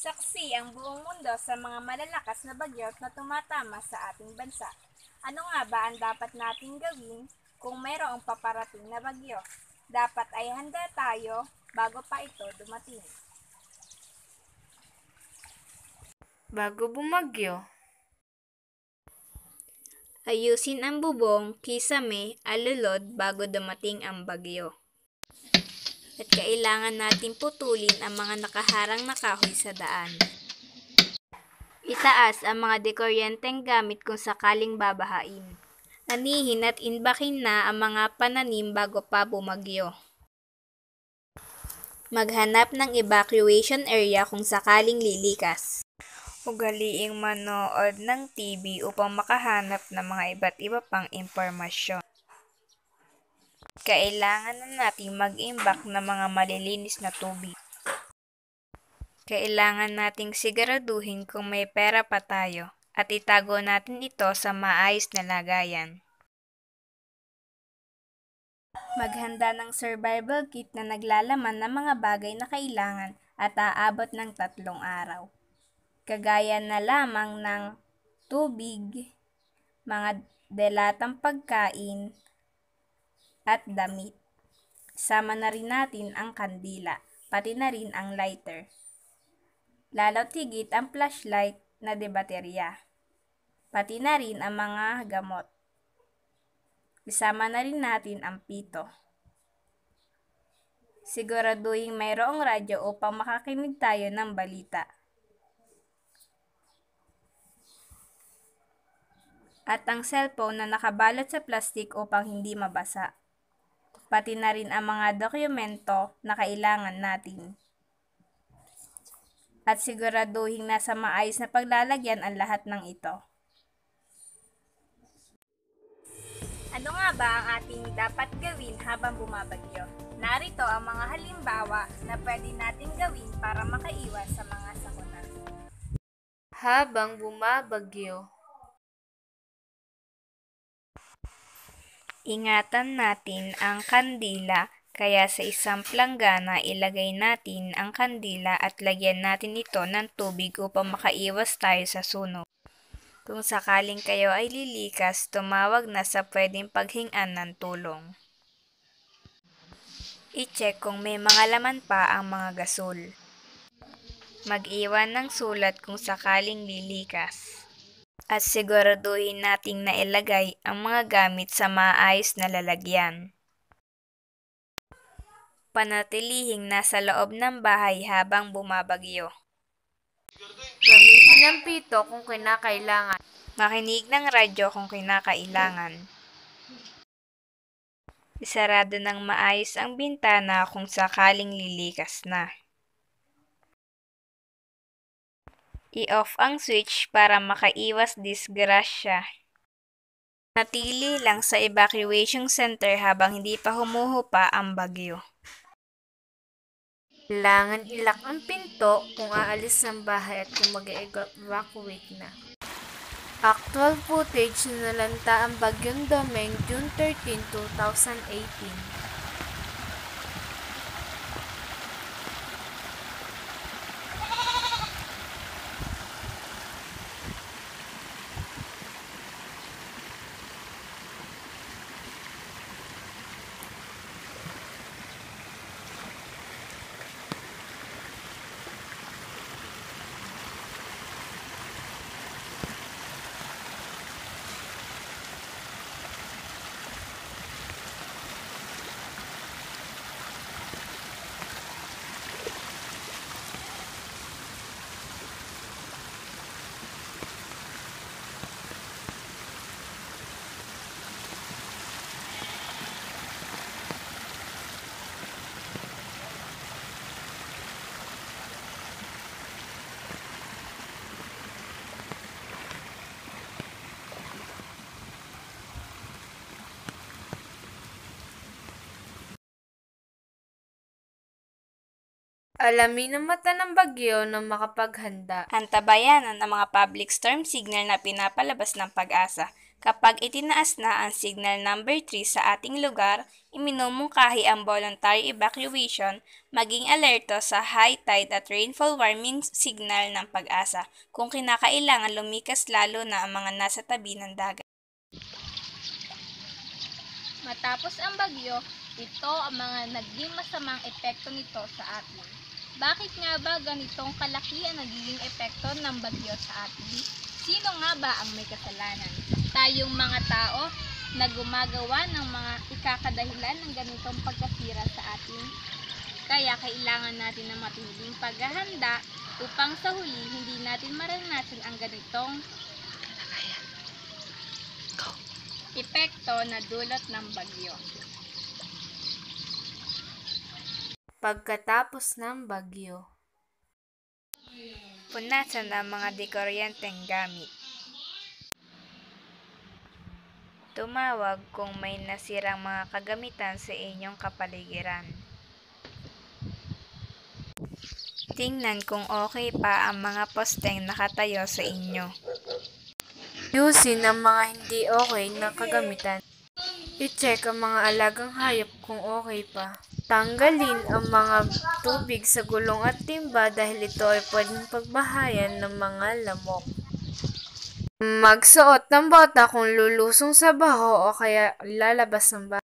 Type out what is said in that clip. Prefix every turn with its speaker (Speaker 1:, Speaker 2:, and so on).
Speaker 1: Saksi ang buong mundo sa mga malalakas na bagyo na tumatama sa ating bansa. Ano nga ba ang dapat nating gawin kung mayroong paparating na bagyo? Dapat ay handa tayo bago pa ito dumating.
Speaker 2: Bago bumagyo,
Speaker 1: Ayusin ang bubong, kisame, alulod bago dumating ang bagyo. At kailangan natin putulin ang mga nakaharang na kahoy sa daan. Itaas ang mga dekuryenteng gamit kung sakaling babahain. Anihin at inbakin na ang mga pananim bago pa bumagyo. Maghanap ng evacuation area kung sakaling lilikas.
Speaker 2: ugaliing manood ng TV upang makahanap ng mga iba't iba pang impormasyon. Kailangan na nating mag-imbak ng mga malilinis na tubig. Kailangan nating siguraduhin kung may pera pa tayo at itago natin ito sa maayos na lagayan.
Speaker 1: Maghanda ng survival kit na naglalaman ng mga bagay na kailangan at aabot ng 3 araw. Kagaya na lamang ng tubig, mga delatang pagkain, at damit. Sama na rin natin ang kandila, pati na rin ang lighter. Lalo't higit ang flashlight na de baterya, pati na rin ang mga gamot. Isama na rin natin ang pito. Siguraduhin mayroong radyo upang makakinig tayo ng balita. At ang cellphone na nakabalot sa plastik upang hindi mabasa. Pati na rin ang mga dokumento na kailangan natin. At siguraduhin nasa maayos na paglalagyan ang lahat ng ito. Ano nga ba ang ating dapat gawin habang bumabagyo? Narito ang mga halimbawa na pwede nating gawin para makaiwas sa mga sakuna.
Speaker 2: Habang bumabagyo, ingatan natin ang kandila, kaya sa isang planggana ilagay natin ang kandila at lagyan natin ito ng tubig upang makaiwas tayo sa sunog. Kung sakaling kayo ay lilikas, tumawag na sa pwedeng paghingan ng tulong. I-check kung may mga laman pa ang mga gasol. Mag-iwan ng sulat kung sakaling lilikas. At siguraduhin nating nailagay ang mga gamit sa maayos na lalagyan. Panatilihing nasa loob ng bahay habang bumabagyo.
Speaker 3: Gamitin ang pito kung kinakailangan.
Speaker 2: Makinig ng radyo kung kinakailangan. Isarado ng maayos ang bintana kung sakaling lilikas na. I-off ang switch para makaiwas disgrasya. Natili lang sa evacuation center habang hindi pa humuhupa ang bagyo.
Speaker 3: Kailangan ilak ang pinto kung aalis ng bahay at kung mag-evacuate na. Actual footage na nalanta ang bagyong Domeng June 13, 2018. Alamin ang mata ng bagyo na makapaghanda.
Speaker 1: Antabayanan ang mga public storm signal na pinapalabas ng Pag-asa.
Speaker 2: Kapag itinaas na ang signal number 3 sa ating lugar, iminumungkahi ang voluntary evacuation, maging alerto sa high tide at rainfall warning signal ng Pag-asa kung kinakailangan lumikas lalo na ang mga nasa tabi ng dagat.
Speaker 1: Matapos ang bagyo, ito ang mga naging masamang epekto nito sa atin. Bakit nga ba ganitong kalaki ang nagiging epekto ng bagyo sa atin? Sino nga ba ang may kasalanan? Tayong mga tao na gumagawa ng mga ikakadahilan ng ganitong pagkasira sa atin. Kaya kailangan natin ng matinding paghahanda upang sa huli hindi natin maranasan ang ganitong epekto na dulot ng bagyo.
Speaker 3: Pagkatapos ng bagyo.
Speaker 2: Punasan ang mga dekuryenteng gamit. Tumawag kung may nasirang mga kagamitan sa inyong kapaligiran. Tingnan kung okay pa ang mga posteng nakatayo sa inyo.
Speaker 3: Ayusin ang mga hindi okay na kagamitan. I-check ang mga alagang hayop kung okay pa. Tanggalin ang mga tubig sa gulong at timba dahil ito ay pwedeng pagbahayan ng mga lamok. Magsuot ng bota kung lulusong sa baho o kaya lalabas ng bahay.